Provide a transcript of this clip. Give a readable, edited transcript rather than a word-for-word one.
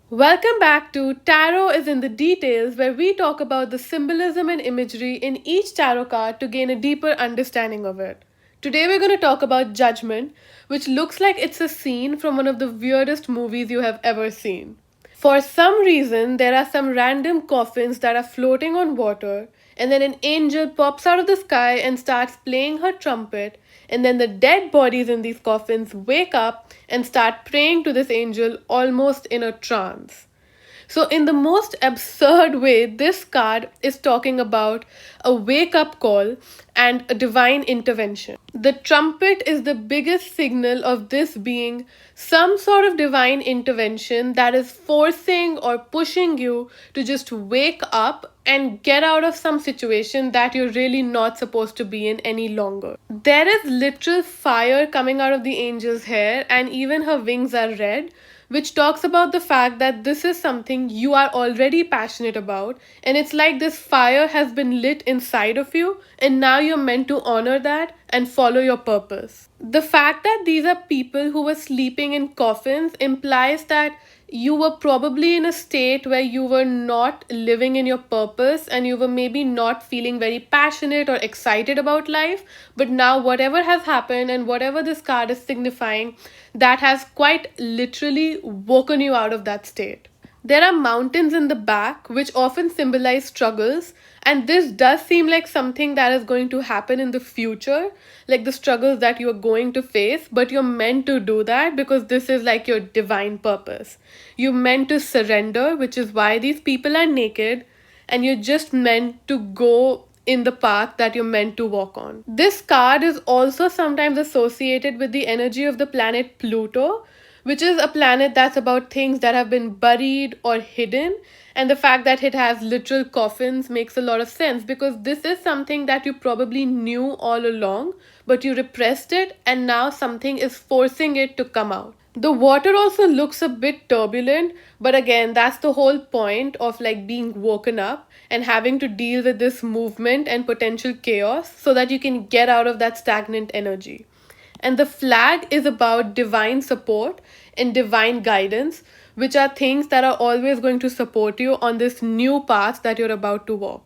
Welcome back to Tarot is in the Details, where we talk about the symbolism and imagery in each tarot card to gain a deeper understanding of it. Today, we're going to talk about Judgment, which looks like it's a scene from one of the weirdest movies you have ever seen. For some reason, there are some random coffins that are floating on water, and then an angel pops out of the sky and starts playing her trumpet, and then the dead bodies in these coffins wake up and start praying to this angel almost in a trance. So, in the most absurd way, this card is talking about a wake up call and a divine intervention. The trumpet is the biggest signal of this being some sort of divine intervention that is forcing or pushing you to just wake up and get out of some situation that you're really not supposed to be in any longer. There is literal fire coming out of the angel's hair, and even her wings are red, which talks about the fact that this is something you are already passionate about, and it's like this fire has been lit inside of you, and now you're meant to honor that and follow your purpose. The fact that these are people who were sleeping in coffins implies that you were probably in a state where you were not living in your purpose and you were maybe not feeling very passionate or excited about life. But now, whatever has happened and whatever this card is signifying, that has quite literally woken you out of that state. There are mountains in the back, which often symbolize struggles, and this does seem like something that is going to happen in the future, like the struggles that you're going to face, but you're meant to do that because this is like your divine purpose. You're meant to surrender, which is why these people are naked, and you're just meant to go in the path that you're meant to walk on. This card is also sometimes associated with the energy of the planet Pluto, which is a planet that's about things that have been buried or hidden. And the fact that it has literal coffins makes a lot of sense because this is something that you probably knew all along, but you repressed it, and now something is forcing it to come out. The water also looks a bit turbulent, but again, that's the whole point of like being woken up and having to deal with this movement and potential chaos so that you can get out of that stagnant energy. And the flag is about divine support and divine guidance, which are things that are always going to support you on this new path that you're about to walk.